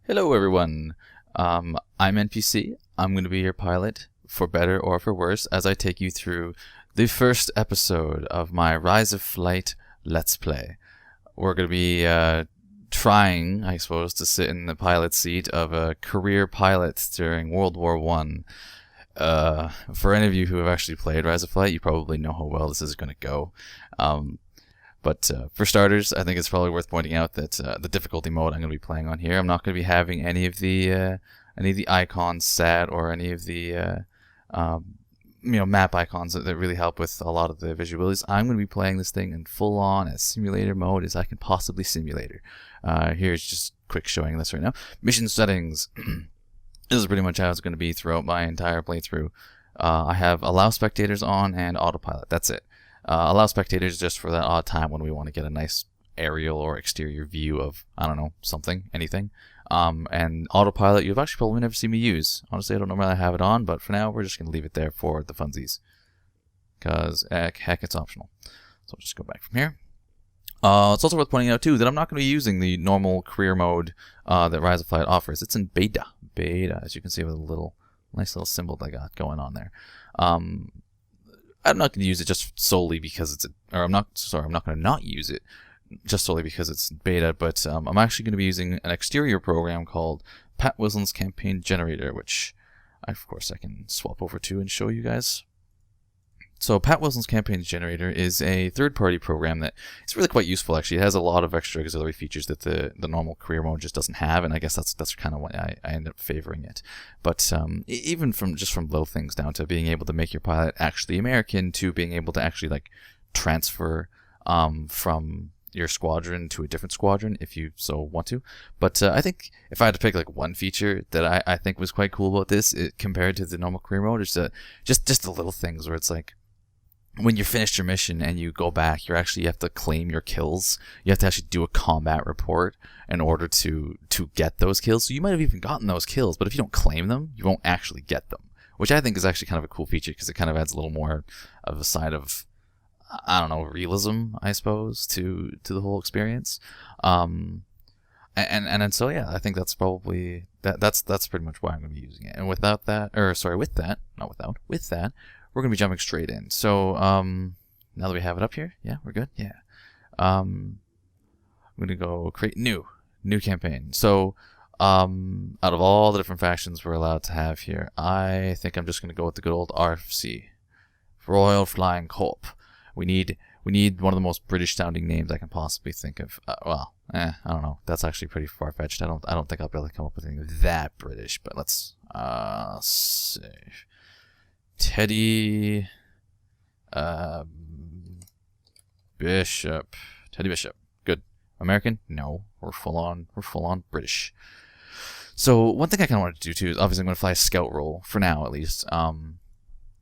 Hello everyone, I'm NPC. I'm going to be your pilot, for better or for worse, as I take you through the first episode of my Rise of Flight Let's Play. We're going to be trying, I suppose, to sit in the pilot seat of a career pilot during World War I. For any of you who have actually played Rise of Flight, you probably know how well this is going to go. But for starters, I think it's probably worth pointing out that the difficulty mode I'm going to be playing on here, I'm not going to be having any of the icons set or any of the map icons that really help with a lot of the visualities. I'm going to be playing this thing in full on as simulator mode as I can possibly simulator. Here's just quick showing this right now. Mission settings. This is pretty much how it's going to be throughout my entire playthrough. I have allow spectators on and autopilot. That's it. Allow spectators just for that odd time when we want to get a nice aerial or exterior view of, I don't know, something, anything. And autopilot, you've actually probably never seen me use. Honestly, I don't normally have it on, but for now, we're just going to leave it there for the funsies. Because, heck, it's optional. So I'll just go back from here. It's also worth pointing out, too, that I'm not going to be using the normal career mode that Rise of Flight offers. It's in beta. Beta, as you can see with a nice little symbol that I got going on there. I'm not going to use it just solely because I'm not going to not use it just solely because it's beta, but I'm actually going to be using an exterior program called Pat Wilson's Campaign Generator, which, of course, I can swap over to and show you guys. So Pat Wilson's Campaign Generator is a third-party program that it's really quite useful, actually. It has a lot of extra auxiliary features that the normal career mode just doesn't have, and I guess that's kind of why I end up favoring it. But even from low things down to being able to make your pilot actually American to being able to actually transfer from your squadron to a different squadron if you so want to. But I think if I had to pick one feature that I think was quite cool about this, compared to the normal career mode, is just the little things where it's like, when you're finished your mission and you go back, you have to claim your kills. You have to actually do a combat report in order to get those kills. So you might have even gotten those kills, but if you don't claim them, you won't actually get them. Which I think is actually kind of a cool feature because it kind of adds a little more of a side of, I don't know, realism, I suppose, to the whole experience. And so yeah, I think that's probably that's pretty much why I'm going to be using it. And with that, we're going to be jumping straight in. So, now that we have it up here, yeah, we're good? Yeah. I'm going to go create new campaign. So, out of all the different factions we're allowed to have here, I think I'm just going to go with the good old RFC. Royal Flying Corp. We need one of the most British-sounding names I can possibly think of. I don't know. That's actually pretty far-fetched. I don't think I'll be able to come up with anything that British, but let's see. Teddy Bishop. Teddy Bishop. Good. American? No. We're full on British. So one thing I kind of wanted to do too is obviously I'm going to fly a scout role for now at least.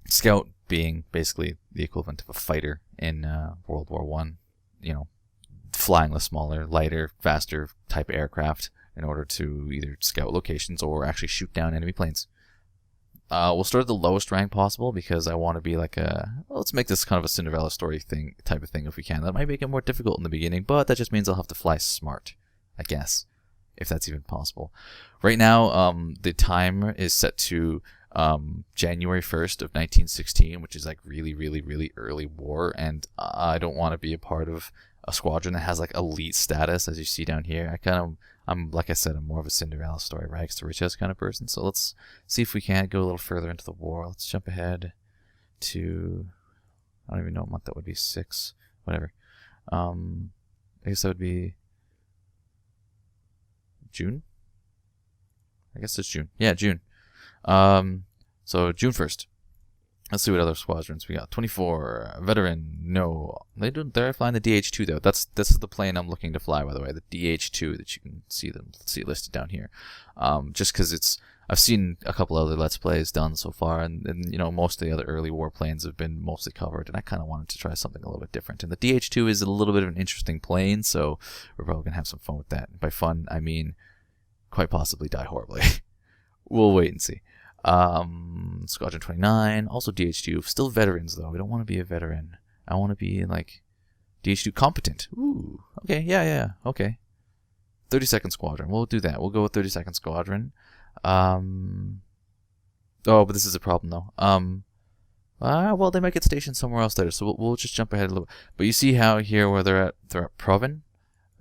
Scout being basically the equivalent of a fighter in World War I. Flying the smaller, lighter, faster type aircraft in order to either scout locations or actually shoot down enemy planes. We'll start at the lowest rank possible because I want to be let's make this kind of a Cinderella story type of thing if we can. That might make it more difficult in the beginning, but that just means I'll have to fly smart, I guess, if that's even possible. Right now, the timer is set to January 1st of 1916, which is really, really, really early war, and I don't want to be a part of a squadron that has elite status, as you see down here. I'm like I said, I'm more of a Cinderella story, rags to riches kind of person. So let's see if we can't go a little further into the war. Let's jump ahead to, I don't even know what month that would be, 6, whatever. I guess that would be June? I guess it's June. Yeah, June. So June 1st. Let's see what other squadrons we got. 24, veteran, no. They're flying the DH.2 though. This is the plane I'm looking to fly, by the way, the DH.2 that you can see it listed down here. Just because I've seen a couple other Let's Plays done so far, and most of the other early war planes have been mostly covered, and I kind of wanted to try something a little bit different. And the DH.2 is a little bit of an interesting plane, so we're probably gonna have some fun with that. And by fun, I mean quite possibly die horribly. We'll wait and see. Squadron 29, also DH2, still veterans though. We don't want to be a veteran. I want to be DH2 competent. Ooh, okay, yeah, okay. 32nd Squadron. We'll do that. We'll go with 32nd Squadron. Oh, but this is a problem though. Well, they might get stationed somewhere else later, so we'll just jump ahead a little. But you see how here where they're at Proven,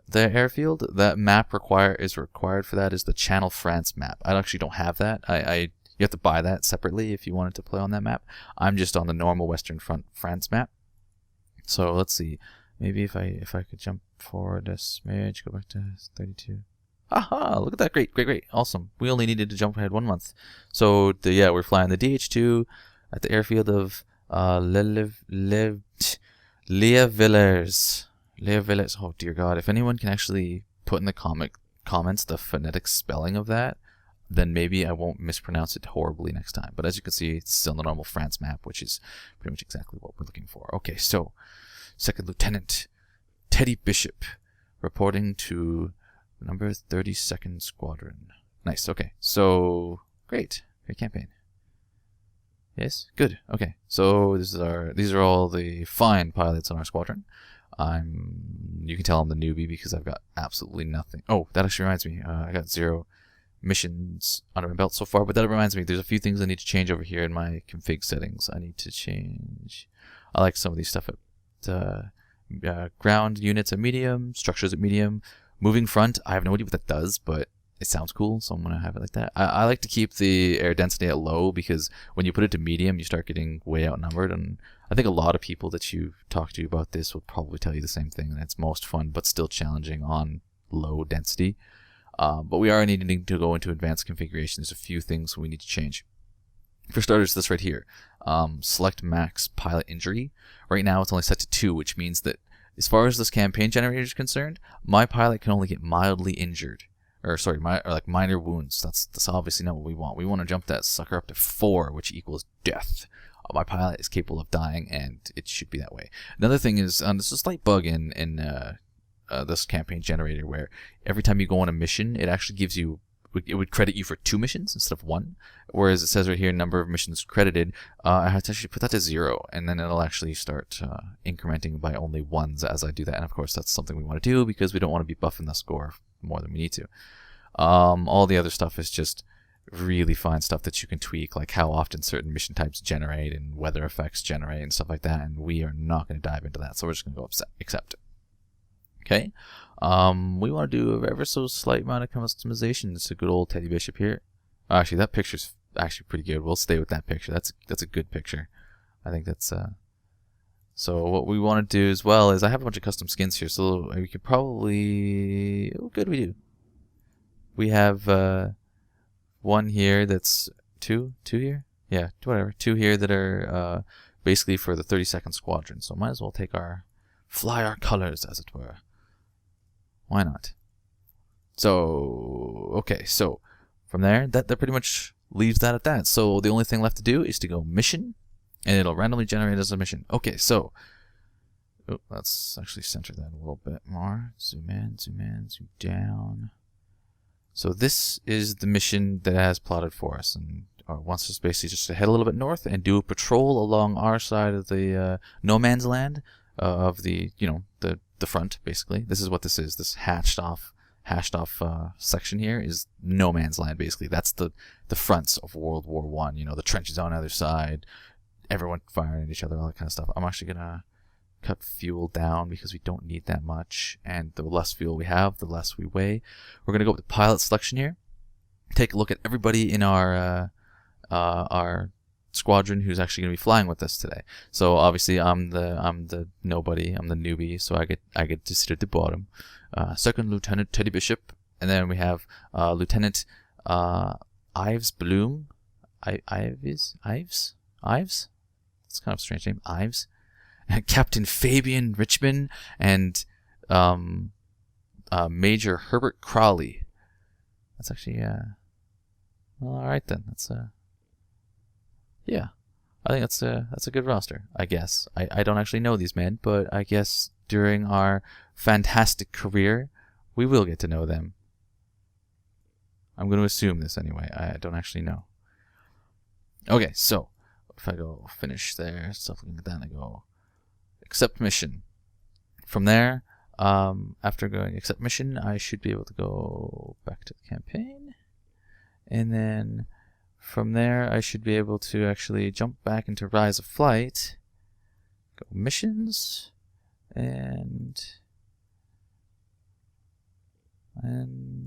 the airfield. That map is required for that is the Channel France map. I actually don't have that. You have to buy that separately if you wanted to play on that map. I'm just on the normal Western Front France map. So let's see. Maybe if I could jump forward a smidge, go back to 32. Aha! Look at that! Great! Awesome. We only needed to jump ahead 1 month. So we're flying the DH.2 at the airfield of Le Villers. Oh dear God! If anyone can actually put in the comments the phonetic spelling of that, then maybe I won't mispronounce it horribly next time. But as you can see, it's still the normal France map, which is pretty much exactly what we're looking for. Okay, so Second Lieutenant Teddy Bishop reporting to number 32nd Squadron. Nice. Okay, so great campaign. Yes, good. Okay, so these are all the fine pilots in our squadron. You can tell I'm the newbie because I've got absolutely nothing. Oh, that actually reminds me. I got 0 missions under my belt so far, but that reminds me, there's a few things I need to change over here in my config settings. I need to change. I like some of these stuff at ground units at medium, structures at medium, moving front. I have no idea what that does, but it sounds cool, so I'm gonna have it like that. I like to keep the air density at low because when you put it to medium, you start getting way outnumbered, and I think a lot of people that you talk to about this will probably tell you the same thing. That it's most fun, but still challenging on low density. But we are needing to go into advanced configuration. There's a few things we need to change. For starters, this right here. Select max pilot injury. Right now it's only set to 2, which means that as far as this campaign generator is concerned, my pilot can only get mildly injured. Or sorry, minor wounds. That's obviously not what we want. We want to jump that sucker up to 4, which equals death. My pilot is capable of dying, and it should be that way. Another thing is, there's a slight bug in this campaign generator where every time you go on a mission, it actually gives you, it would credit you for 2 missions instead of 1, whereas it says right here number of missions credited. I have to actually put that to 0, and then it'll actually start incrementing by only 1s as I do that. And of course that's something we want to do because we don't want to be buffing the score more than we need to. All the other stuff is just really fine stuff that you can tweak, like how often certain mission types generate and weather effects generate and stuff like that, and we are not going to dive into that, so we're just going to go accept. Okay, we want to do a ever so slight amount of customization. It's a good old Teddy Bishop here. Actually, that picture's actually pretty good. We'll stay with that picture. That's a good picture. I think that's so what we want to do as well is I have a bunch of custom skins here, so we could probably, oh good, we do. We have one here that's two here, yeah, whatever, 2 here that are basically for the 32nd Squadron. So might as well fly our colors, as it were. Why not? So okay, so from there, that pretty much leaves that at that. So the only thing left to do is to go mission, and it'll randomly generate as a mission. Okay, so let's actually center that a little bit more. Zoom in, zoom down. So this is the mission that it has plotted for us, and wants us basically just to head a little bit north and do a patrol along our side of the no man's land of the the front. Basically, this is what this is. This hashed off section here is no man's land. Basically, that's the fronts of World War I. You know, the trenches on the other side, everyone firing at each other, all that kind of stuff. I'm actually gonna cut fuel down because we don't need that much, and the less fuel we have, the less we weigh. We're gonna go with the pilot selection here. Take a look at everybody in our squadron who's actually gonna be flying with us today. So obviously I'm the nobody, I'm the newbie, so I get to sit at the bottom. Second Lieutenant Teddy Bishop, and then we have Lieutenant Ives Bloom. Ives? It's kind of a strange name. Ives. Captain Fabian Richmond, and Major Herbert Crawley. That's actually well, all right then. That's yeah, I think that's a good roster. I guess I don't actually know these men, but I guess during our fantastic career, we will get to know them. I'm going to assume this anyway. I don't actually know. Okay, so if I go finish there, stuff like that, I go accept mission. From there, After going accept mission, I should be able to go back to the campaign. And then from there, I should be able to actually jump back into Rise of Flight, go missions, and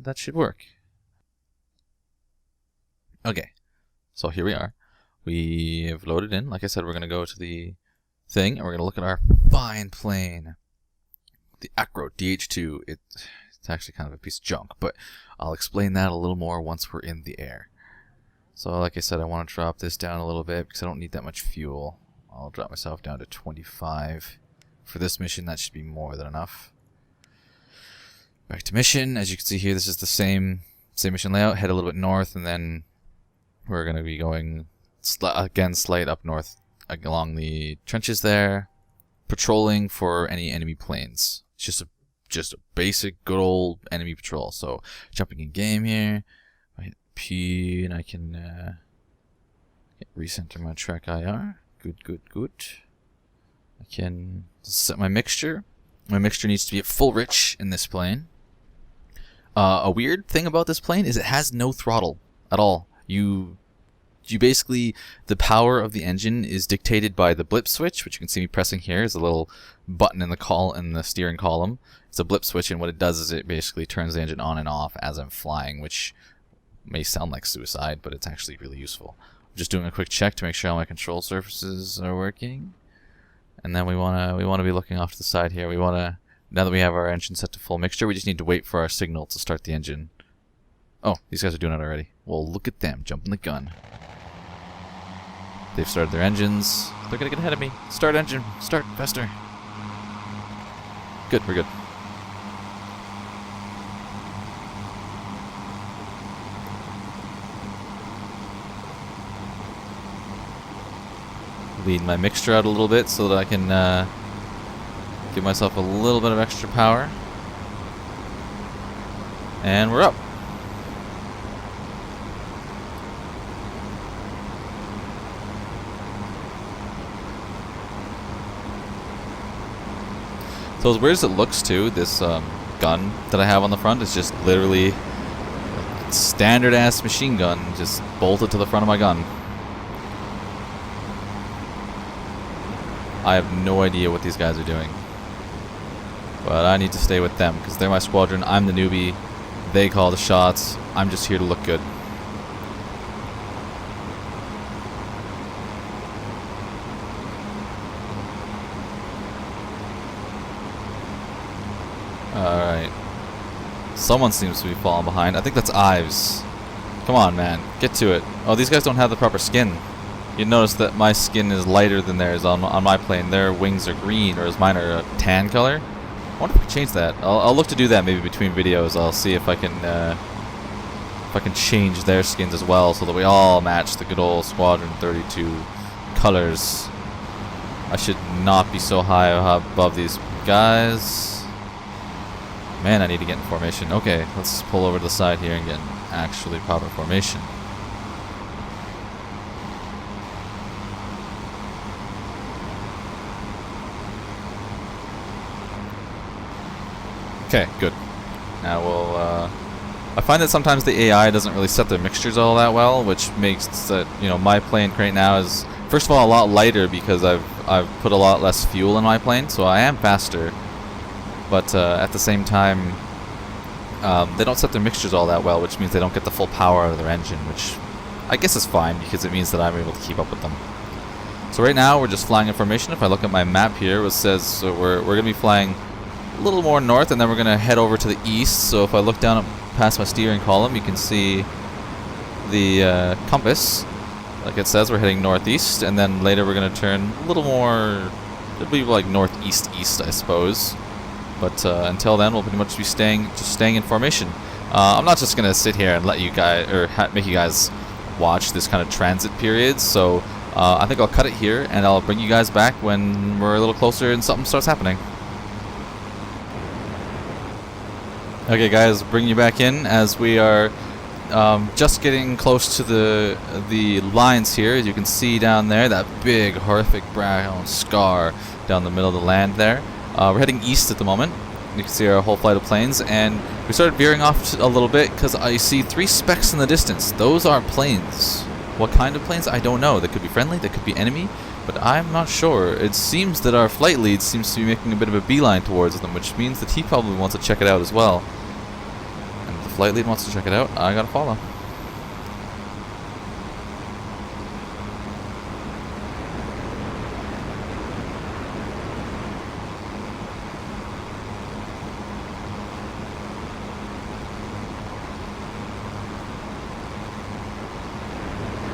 that should work. Okay, so here we are. We have loaded in. Like I said, we're going to go to the thing, and we're going to look at our fine plane. The Airco DH.2. It's actually kind of a piece of junk, but I'll explain that a little more once we're in the air. So like I said, I want to drop this down a little bit because I don't need that much fuel. I'll drop myself down to 25. For this mission, that should be more than enough. Back to mission. As you can see here, this is the same mission layout. Head a little bit north, and then we're going to be going again slight up north along the trenches there, patrolling for any enemy planes. It's just a basic good old enemy patrol. So jumping in game here, I hit P and I can recenter my track IR. Good. I can set my mixture. My mixture needs to be at full rich in this plane. A weird thing about this plane is it has no throttle at all. You basically, the power of the engine is dictated by the blip switch, which you can see me pressing here. Is a little button in the steering column. It's a blip switch, and what it does is it basically turns the engine on and off as I'm flying, which may sound like suicide, but it's actually really useful. I'm just doing a quick check to make sure all my control surfaces are working, and then we wanna be looking off to the side here. We wanna, now that we have our engine set to full mixture, we just need to wait for our signal to start the engine. Oh, these guys are doing it already. Well, look at them jumping the gun. They've started their engines. They're gonna get ahead of me. Start engine. Start faster. Good, we're good. Lead my mixture out a little bit so that I can give myself a little bit of extra power. And we're up. So as weird as it looks too, this gun that I have on the front is just literally a standard ass machine gun just bolted to the front of my gun. I have no idea what these guys are doing, but I need to stay with them because they're my squadron. I'm the newbie. They call the shots. I'm just here to look good. Alright. Someone seems to be falling behind. I think that's Ives. Come on, man. Get to it. Oh, these guys don't have the proper skin. You notice that my skin is lighter than theirs on my plane. Their wings are green, whereas mine are a tan color. I wonder if I can change that. I'll look to do that maybe between videos. I'll see if I can change their skins as well so that we all match the good old Squadron 32 colors. I should not be so high above these guys. Man, I need to get in formation. Okay, let's pull over to the side here and get in actually proper formation. Okay, good. Now we'll, I find that sometimes the AI doesn't really set their mixtures all that well, which makes that, you know, my plane right now is, first of all, a lot lighter because I've put a lot less fuel in my plane, so I am faster. But at the same time, they don't set their mixtures all that well, which means they don't get the full power out of their engine, which I guess is fine because it means that I'm able to keep up with them. So right now we're just flying in formation. If I look at my map here, it says so we're going to be flying a little more north, and then we're going to head over to the east. So if I look down past my steering column, you can see the compass. Like it says, we're heading northeast, and then later we're going to turn a little more, it'll be like northeast-east, I suppose. But until then, we'll pretty much be staying in formation. I'm not just going to sit here and let you guys, or make you guys watch this kind of transit period. So I think I'll cut it here, and I'll bring you guys back when we're a little closer and something starts happening. Okay guys, bring you back in as we are just getting close to the lines here. As you can see down there, that big horrific brown scar down the middle of the land there. We're heading east at the moment, You can see our whole flight of planes, and we started veering off a little bit because I see 3 specks in the distance. Those are planes. What kind of planes? I don't know. They could be friendly, they could be enemy, but I'm not sure. It seems that our flight lead seems to be making a bit of a beeline towards them, which means that he probably wants to check it out as well. And if the flight lead wants to check it out, I gotta follow.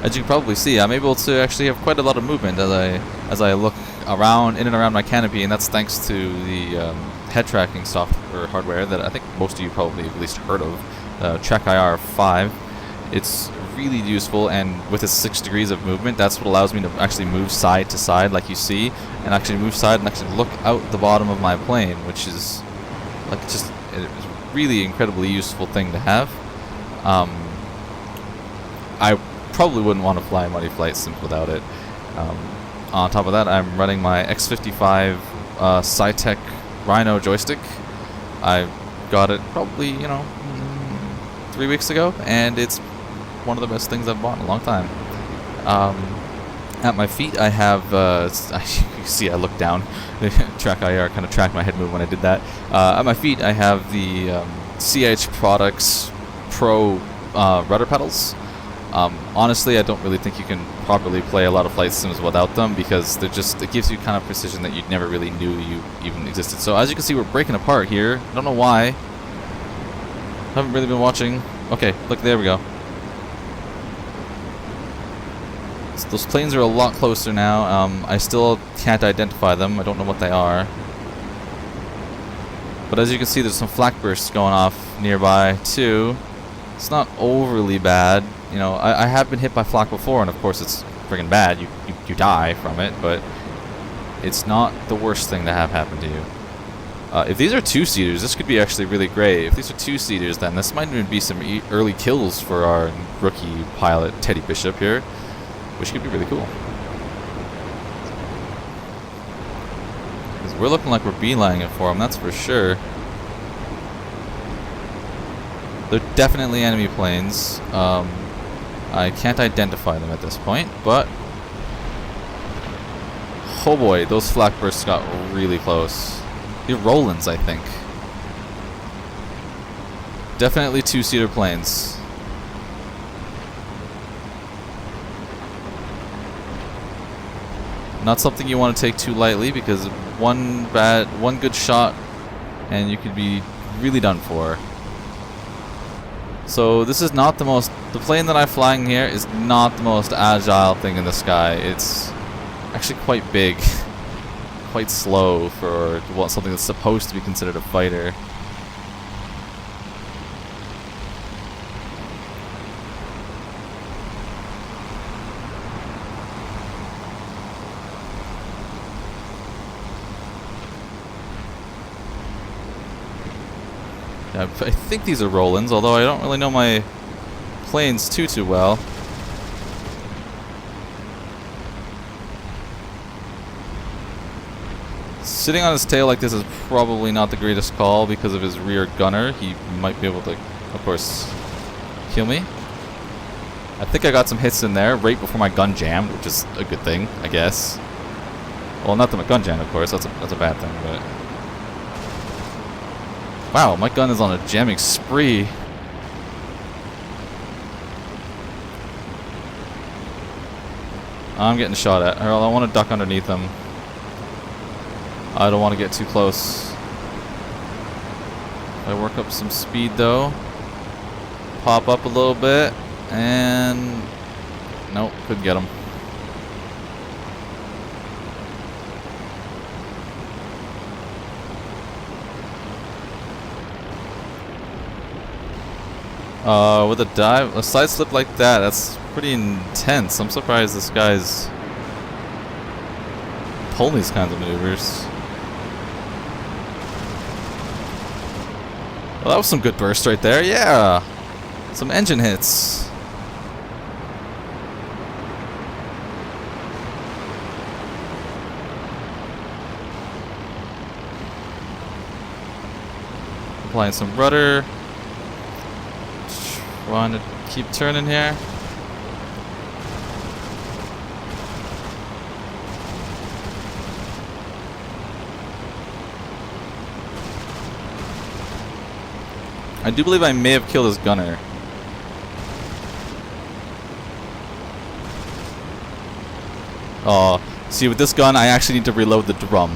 As you can probably see, I'm able to actually have quite a lot of movement as I look around, in and around my canopy, and that's thanks to the head tracking software hardware that I think most of you probably at least heard of, Track IR5. It's really useful, and with its 6 degrees of movement, that's what allows me to actually move side to side, like you see, and actually move side and actually look out the bottom of my plane, which is like just a really incredibly useful thing to have. I probably wouldn't want to fly Muddy Flight Sim without it. On top of that, I'm running my X55 Cytec Rhino joystick. I got it probably, 3 weeks ago, and it's one of the best things I've bought in a long time. At my feet, I have, you can see I looked down. Track IR kind of tracked my head move when I did that. At my feet, I have the CH Products Pro rudder pedals. Honestly, I don't really think you can properly play a lot of flight sims without them, because it gives you kind of precision that you never really knew you even existed. So as you can see, we're breaking apart here. I don't know why. Haven't really been watching. Okay, look, there we go. So those planes are a lot closer now. I still can't identify them. I don't know what they are. But as you can see, there's some flak bursts going off nearby too. It's not overly bad. I have been hit by flak before, and of course it's friggin' bad. You die from it, but it's not the worst thing to have happen to you. If these are 2-seaters, this could be actually really great. If these are 2-seaters, then this might even be some early kills for our rookie pilot, Teddy Bishop here, which could be really cool. Because we're looking like we're beelining it for him, that's for sure. They're definitely enemy planes. I can't identify them at this point, but oh boy, those flak bursts got really close. They're Rolands, I think. Definitely 2-seater planes. Not something you want to take too lightly, because one good shot and you could be really done for. So this is not the plane that I'm flying here is not the most agile thing in the sky. It's actually quite big, quite slow for something that's supposed to be considered a fighter. I think these are Rolands, although I don't really know my planes too well. Sitting on his tail like this is probably not the greatest call because of his rear gunner. He might be able to, of course, kill me. I think I got some hits in there right before my gun jammed, which is a good thing, I guess. Well, not that my gun jammed, of course. That's a bad thing, but... Wow, my gun is on a jamming spree. I'm getting shot at. Earl, I want to duck underneath them. I don't want to get too close. I work up some speed though. Pop up a little bit, and nope, couldn't get him. With a side slip like that, that's pretty intense. I'm surprised this guy's pulling these kinds of maneuvers. Well, that was some good burst right there. Yeah, some engine hits. applying some rudder. Trying to keep turning here. I do believe I may have killed his gunner. Oh, see, with this gun, I actually need to reload the drum,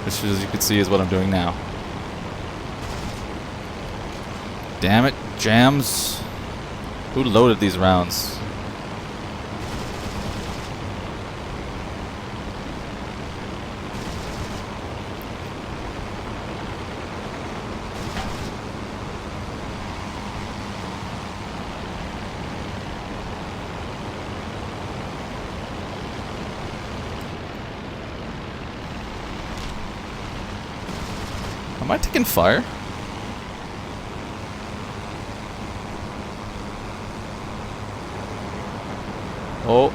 which, as you can see, is what I'm doing now. Damn it, jams. Who loaded these rounds? Am I taking fire? Oh.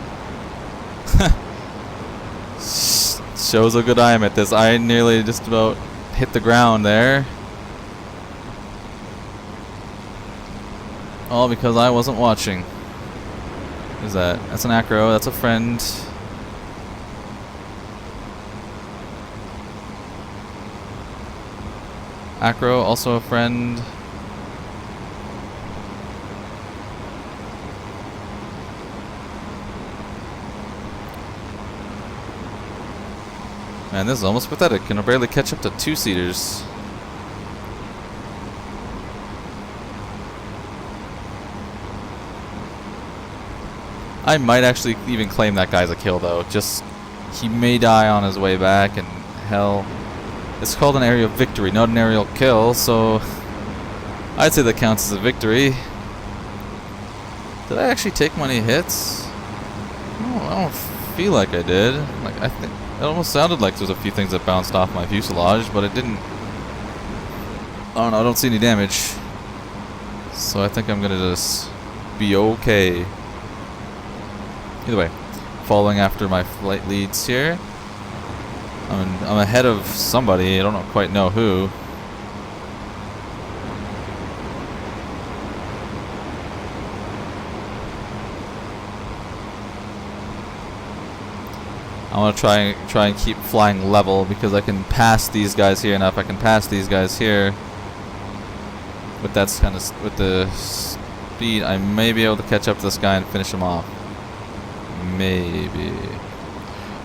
Shows how good I am at this. I nearly just about hit the ground there. All because I wasn't watching. What is that? That's an acro. That's a friend. Acro, also a friend. Man, this is almost pathetic. Can I barely catch up to two-seaters? I might actually even claim that guy's a kill, though. Just, he may die on his way back, and hell, it's called an aerial victory, not an aerial kill, so I'd say that counts as a victory. Did I actually take many hits? Oh, I don't feel like I did. Like, I think it almost sounded like there was a few things that bounced off my fuselage, but it didn't. I don't know, I don't see any damage. So I think I'm gonna just be okay. Either way, following after my flight leads here. I'm ahead of somebody, I don't quite know who. I want to try and keep flying level because I can pass these guys here. Now if I can pass these guys here, but that's kind of with the speed, I may be able to catch up to this guy and finish him off. Maybe.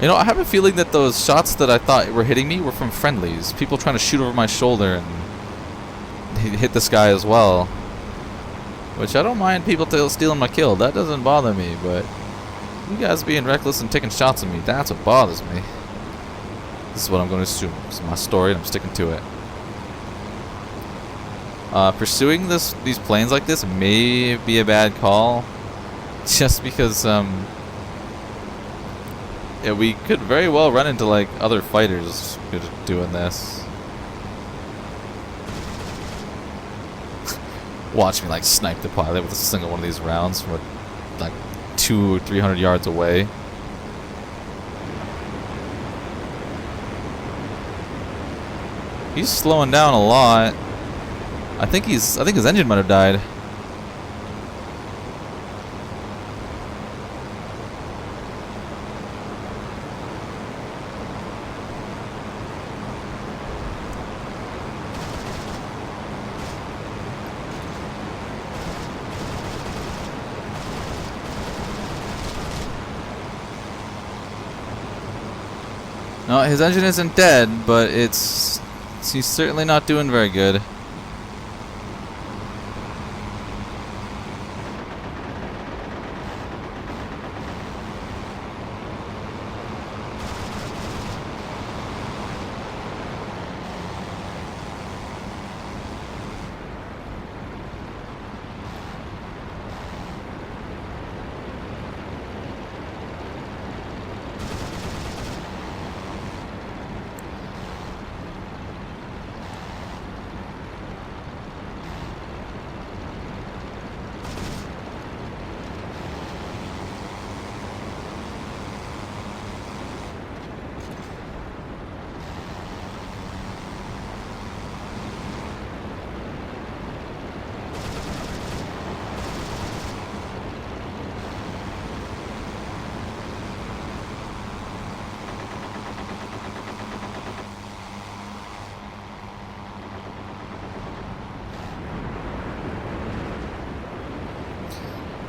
You know, I have a feeling that those shots that I thought were hitting me were from friendlies. People trying to shoot over my shoulder and hit this guy as well. Which I don't mind people stealing my kill. That doesn't bother me, but you guys being reckless and taking shots at me, that's what bothers me. This is what I'm going to assume. This is my story and I'm sticking to it. Pursuing these planes like this may be a bad call. Just because, yeah, we could very well run into like other fighters doing this. Watch me like snipe the pilot with a single one of these rounds from like 200 or 300 yards away. He's slowing down a lot. I think his engine might have died. No, his engine isn't dead, but he's certainly not doing very good.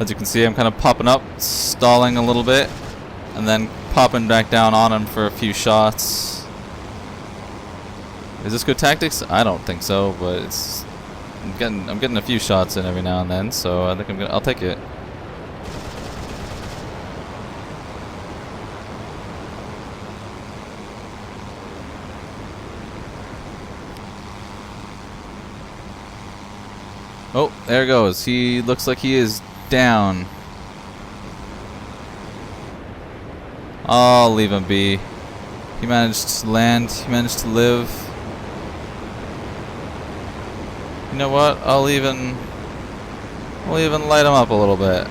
As you can see, I'm kind of popping up, stalling a little bit, and then popping back down on him for a few shots. Is this good tactics? I don't think so, but it's I'm getting a few shots in every now and then, so I think I'll take it. Oh, there goes. He looks like he is down. I'll leave him be. He managed to land. He managed to live. You know what? I'll even light him up a little bit.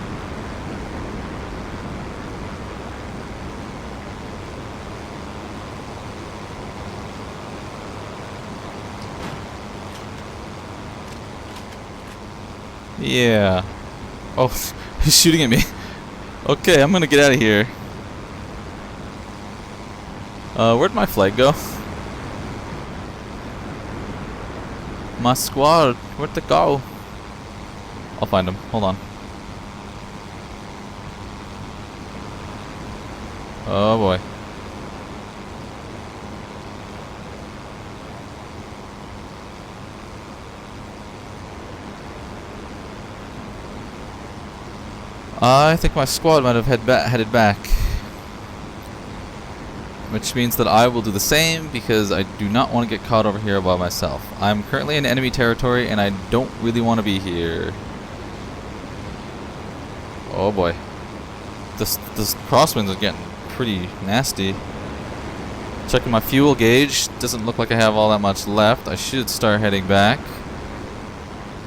Yeah. Oh, he's shooting at me. Okay, I'm gonna get out of here. Where'd my flag go? My squad, where'd they go? I'll find him. Hold on. Oh boy. I think my squad might have headed back. Which means that I will do the same because I do not want to get caught over here by myself. I'm currently in enemy territory and I don't really want to be here. Oh boy. This crosswinds are getting pretty nasty. Checking my fuel gauge. Doesn't look like I have all that much left. I should start heading back.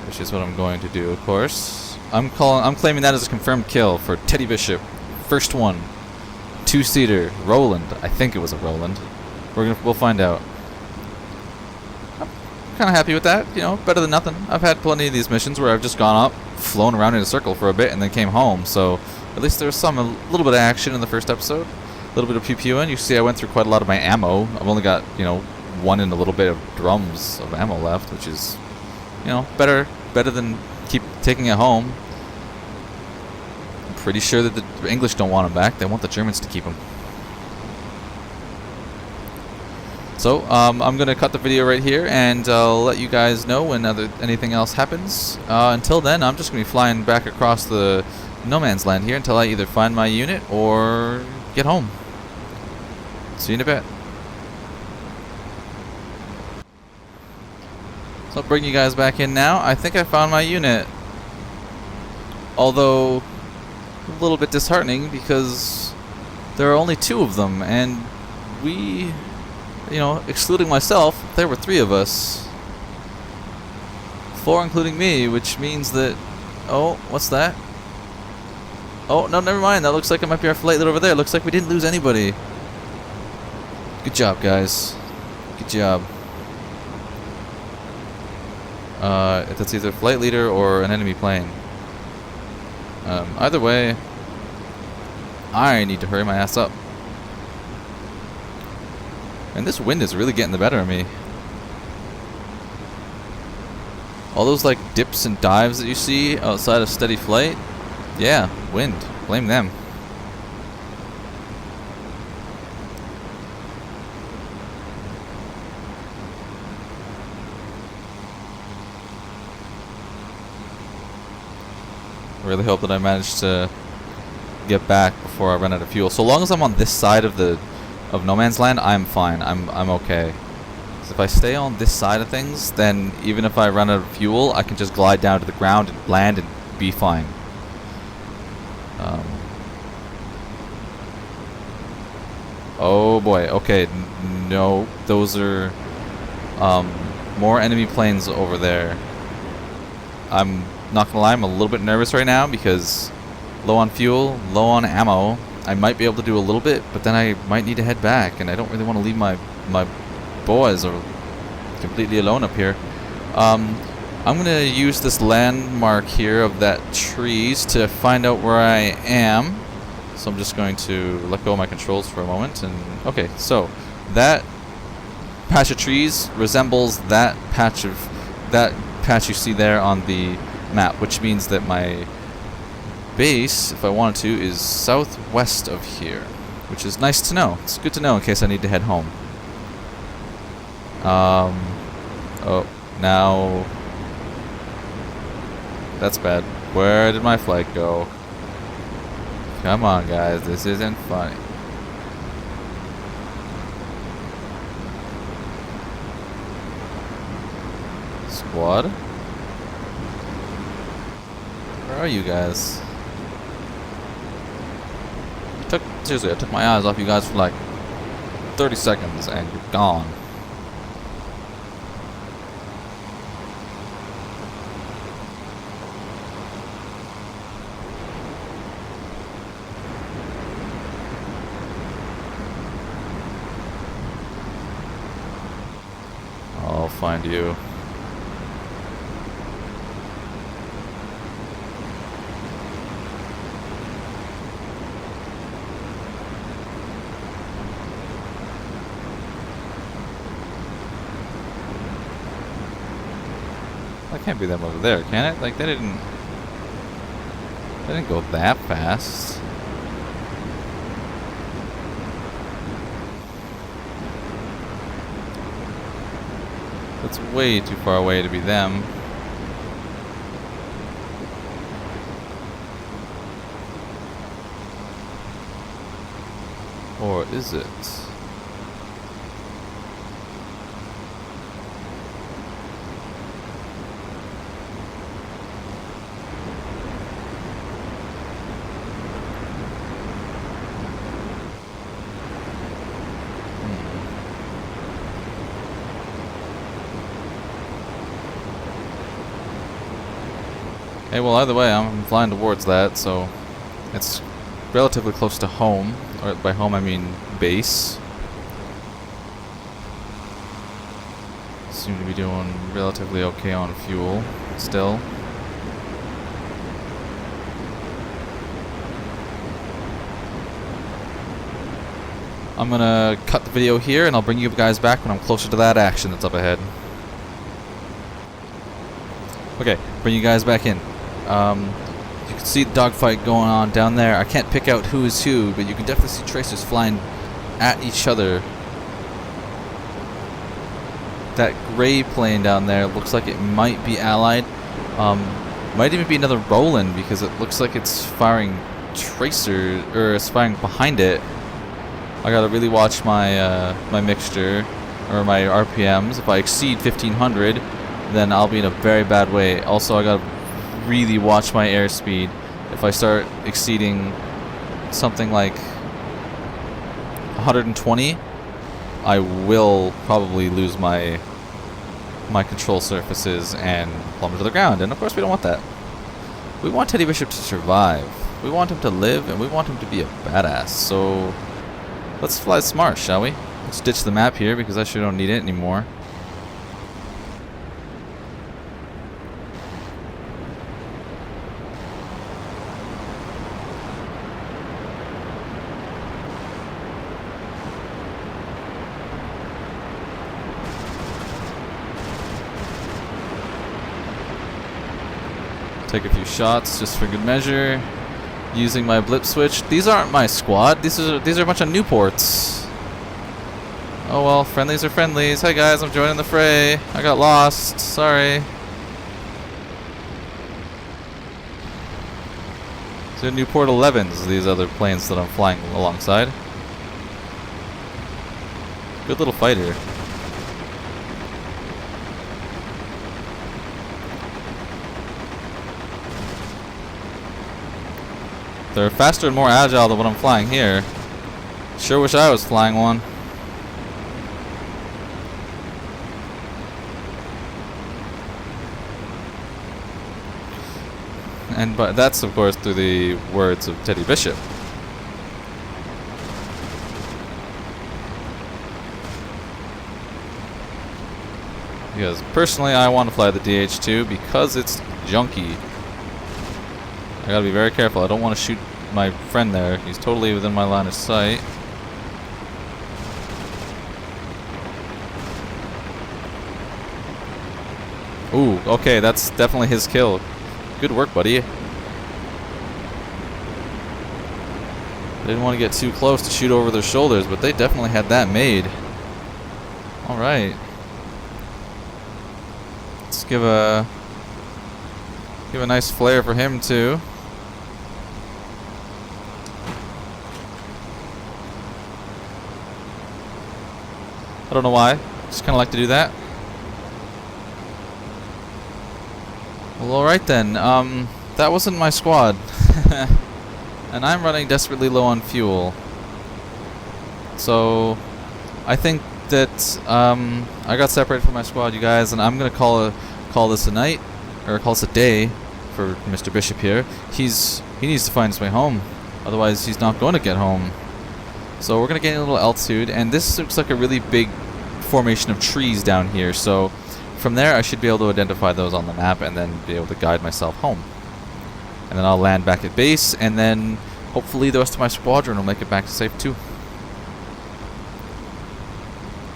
Which is what I'm going to do, of course. I'm claiming that as a confirmed kill for Teddy Bishop. First one. Two-seater, Roland. I think it was a Roland. We'll find out. I'm kind of happy with that. You know, better than nothing. I've had plenty of these missions where I've just gone up, flown around in a circle for a bit, and then came home. So at least there was a little bit of action in the first episode, a little bit of pew-pewing. You see, I went through quite a lot of my ammo. I've only got, you know, one and a little bit of drums of ammo left, which is, you know, better than keep taking it home. Pretty sure that the English don't want him back. They want the Germans to keep him. So, I'm going to cut the video right here, and I'll let you guys know when anything else happens. Until then, I'm just going to be flying back across the no man's land here until I either find my unit or get home. See you in a bit. So I'll bring you guys back in now. I think I found my unit. Although a little bit disheartening because there are only two of them, and we, you know, excluding myself, there were three of us. Four including me, which means that, oh, what's that? Oh, no, never mind. That looks like it might be our flight leader over there. Looks like we didn't lose anybody. Good job, guys. Good job. That's either flight leader or an enemy plane. Either way, I need to hurry my ass up. And this wind is really getting the better of me. All those like dips and dives that you see outside of steady flight, yeah, wind. Blame them. Really hope that I manage to get back before I run out of fuel. So long as I'm on this side of no man's land, I'm fine. I'm okay. So if I stay on this side of things, then even if I run out of fuel, I can just glide down to the ground and land and be fine. Oh boy. Okay. No, those are more enemy planes over there. I'm not gonna lie, I'm a little bit nervous right now because low on fuel, low on ammo. I might be able to do a little bit, but then I might need to head back, and I don't really want to leave my boys are completely alone up here. I'm gonna use this landmark here of that trees to find out where I am. So I'm just going to let go of my controls for a moment, and okay, so that patch of trees resembles that patch you see there on the map, which means that my base, if I wanted to, is southwest of here, which is nice to know. It's good to know in case I need to head home. Oh, now... That's bad. Where did my flight go? Come on, guys. This isn't funny. Squad? Where are you guys? Seriously, I took my eyes off you guys for like 30 seconds and you're gone. I'll find you. That can't be them over there, can it? Like they didn't go that fast. That's way too far away to be them. Or is it? Hey, well, either way, I'm flying towards that, so it's relatively close to home. Or by home, I mean base. Seem to be doing relatively okay on fuel still. I'm gonna cut the video here, and I'll bring you guys back when I'm closer to that action that's up ahead. Okay, bring you guys back in. You can see the dogfight going on down there. I can't pick out who is who, but you can definitely see tracers flying at each other. That gray plane down there looks like it might be allied. Might even be another Roland because it looks like it's firing tracers, or it's firing behind it. I gotta really watch my my mixture or my RPMs. If I exceed 1500, then I'll be in a very bad way. Also, I gotta really watch my airspeed. If I start exceeding something like 120, I will probably lose my control surfaces and plummet to the ground. And of course, we don't want that. We want Teddy Bishop to survive. We want him to live, and we want him to be a badass. So let's fly smart, shall we? Let's ditch the map here because I sure don't need it anymore. Take a few shots just for good measure. Using my blip switch. These aren't my squad. These are a bunch of Newports. Oh well, friendlies are friendlies. Hey guys, I'm joining the fray. I got lost. Sorry. So Newport 11s. These other planes that I'm flying alongside. Good little fighter. They're faster and more agile than what I'm flying here. Sure wish I was flying one. But that's of course through the words of Teddy Bishop. Because personally I want to fly the DH.2 because it's junky. I gotta be very careful. I don't want to shoot my friend there. He's totally within my line of sight. Ooh, okay, that's definitely his kill. Good work, buddy. I didn't want to get too close to shoot over their shoulders, but they definitely had that made. Alright. Let's give a nice flare for him too. I don't know why. Just kind of like to do that. Well, alright then. That wasn't my squad. And I'm running desperately low on fuel. So, I think that I got separated from my squad, you guys, and I'm gonna call this a night, or call this a day for Mr. Bishop here. He needs to find his way home. Otherwise, he's not going to get home. So we're gonna gain a little altitude, and this looks like a really big formation of trees down here. So from there, I should be able to identify those on the map, and then be able to guide myself home. And then I'll land back at base, and then hopefully the rest of my squadron will make it back to safe too.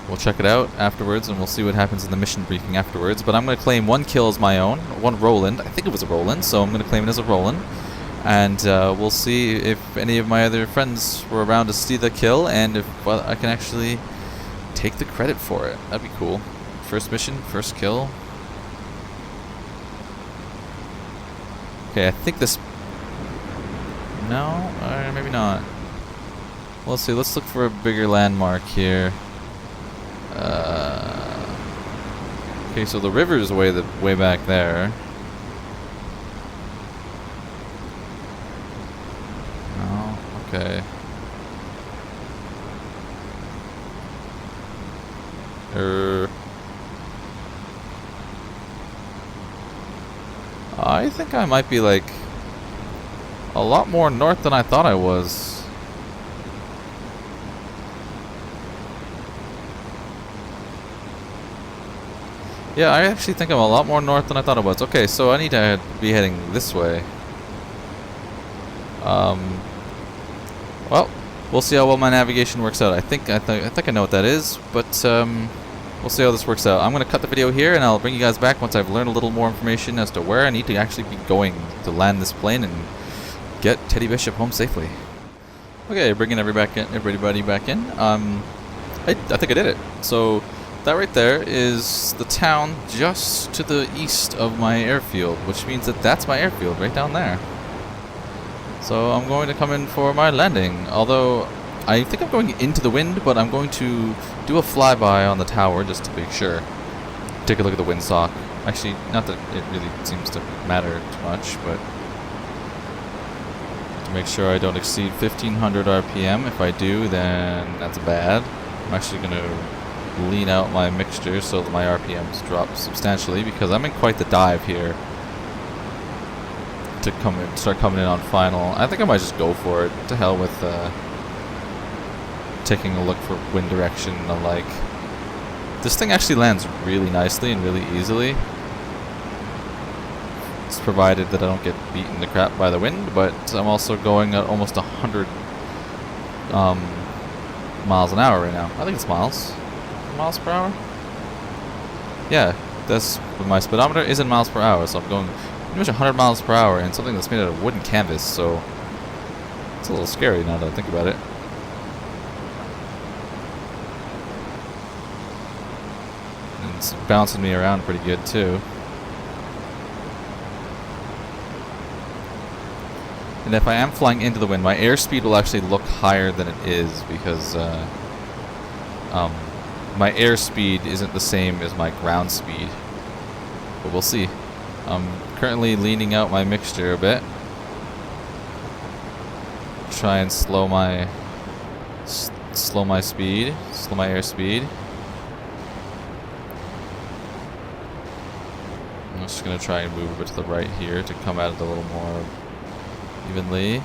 We'll check it out afterwards, and we'll see what happens in the mission briefing afterwards. But I'm going to claim one kill as my own, one Roland. I think it was a Roland, so I'm going to claim it as a Roland. And we'll see if any of my other friends were around to see the kill, and if I can actually take the credit for it. That'd be cool. First mission, first kill. Okay, I think this... No? Maybe not. Well, let's see. Let's look for a bigger landmark here. Okay, so the river is way back there. Oh, okay. I think I might be like a lot more north than I thought I was. Yeah, I actually think I'm a lot more north than I thought I was. Okay, so I need to be heading this way. Well, we'll see how well my navigation works out. I think I know what that is, but we'll see how this works out. I'm going to cut the video here, and I'll bring you guys back once I've learned a little more information as to where I need to actually be going to land this plane and get Teddy Bishop home safely. Okay, bringing everybody back in. I think I did it. So that right there is the town just to the east of my airfield, which means that that's my airfield right down there. So I'm going to come in for my landing, although I think I'm going into the wind, but I'm going to do a flyby on the tower just to make sure. Take a look at the windsock. Actually, not that it really seems to matter too much, but to make sure I don't exceed 1500 RPM. If I do, then that's bad. I'm actually going to lean out my mixture so that my RPMs drop substantially, because I'm in quite the dive here to start coming in on final. I think I might just go for it. To hell with taking a look for wind direction and the like. This thing actually lands really nicely and really easily. It's provided that I don't get beaten to crap by the wind, but I'm also going at almost 100 miles an hour right now. I think it's miles per hour. Yeah, that's my speedometer is in miles per hour, so I'm going pretty much 100 miles per hour in something that's made out of wooden canvas, so it's a little scary now that I think about it. And it's bouncing me around pretty good too. And if I am flying into the wind, my airspeed will actually look higher than it is, because my airspeed isn't the same as my ground speed. But we'll see. I'm currently leaning out my mixture a bit. Try and slow my speed, slow my airspeed. I'm just gonna try and move a bit to the right here to come at it a little more evenly.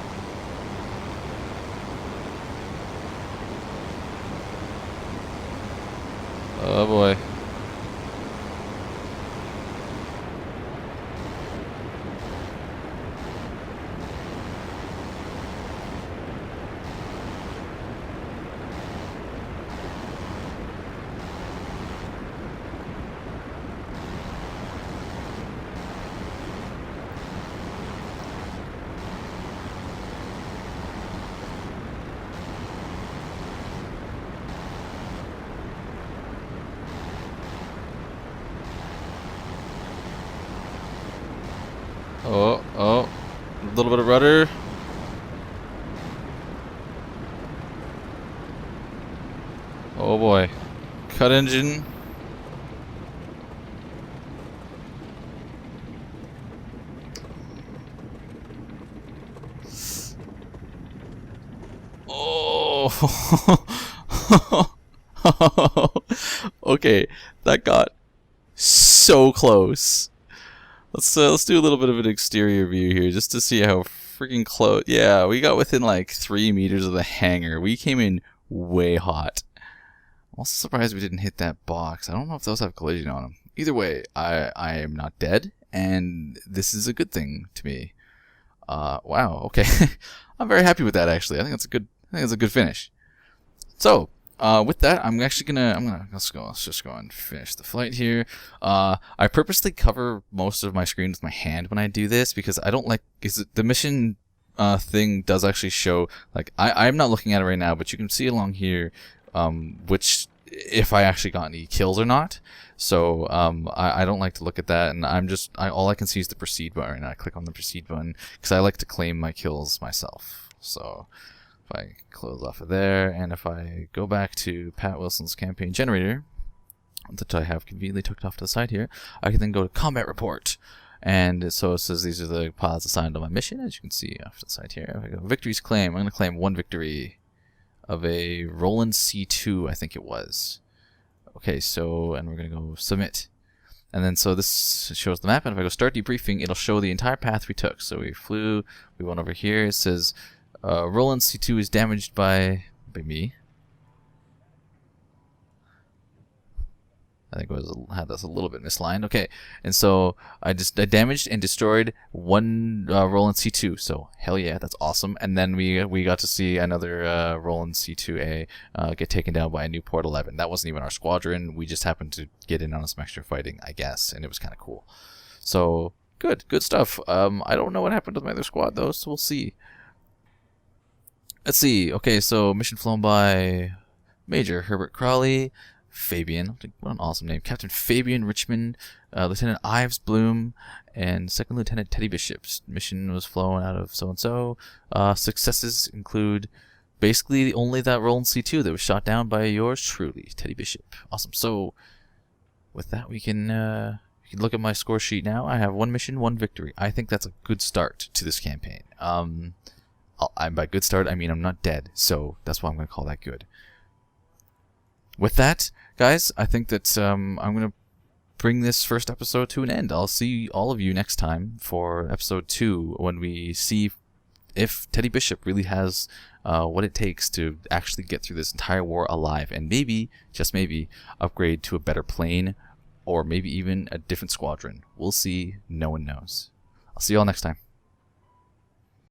Oh boy. little bit of rudder. Oh boy. Cut engine. Oh. Okay, that got so close. Let's do a little bit of an exterior view here just to see how freaking close. Yeah, we got within like 3 meters of the hangar. We came in way hot. I'm also surprised we didn't hit that box. I don't know if those have collision on them. Either way, I am not dead, and this is a good thing to me. Wow. Okay, I'm very happy with that. Actually, I think that's a good finish. So, with that, let's just go and finish the flight here. I purposely cover most of my screen with my hand when I do this because I don't like. The mission thing does actually show, like, I'm not looking at it right now, but you can see along here, which if I actually got any kills or not. So I don't like to look at that, and all I can see is the proceed button, and I click on the proceed button because I like to claim my kills myself. So if I close off of there, and if I go back to Pat Wilson's campaign generator that I have conveniently tucked off to the side here, I can then go to combat report. And so it says these are the pilots assigned on my mission, as you can see off to the side here. If I go victories claim, I'm going to claim 1 victory of a Roland C2, I think it was. Okay, so, and we're going to go submit. And then so this shows the map, and if I go start debriefing, it'll show the entire path we took. So we flew, we went over here, it says Roland C2 is damaged by me. I think had this a little bit mislined. Okay, and so I damaged and destroyed 1 Roland C2. So hell yeah, that's awesome. And then we got to see another Roland C2A get taken down by a Newport 11. That wasn't even our squadron. We just happened to get in on some extra fighting, I guess, and it was kind of cool. So good stuff. I don't know what happened to my other squad though, so we'll see. Let's see. Okay, so mission flown by Major Herbert Crawley. Fabian, what an awesome name. Captain Fabian Richmond, Lieutenant Ives Bloom, and Second Lieutenant Teddy Bishop. Mission was flown out of so-and-so. Successes include basically only that Roland C2 that was shot down by yours truly, Teddy Bishop. Awesome. So, with that, we can look at my score sheet now. I have 1 mission, 1 victory. I think that's a good start to this campaign. By good start, I mean I'm not dead, so that's why I'm going to call that good. With that, guys, I think that I'm going to bring this first episode to an end. I'll see all of you next time for episode 2 when we see if Teddy Bishop really has what it takes to actually get through this entire war alive, and maybe, just maybe, upgrade to a better plane or maybe even a different squadron. We'll see. No one knows. I'll see you all next time.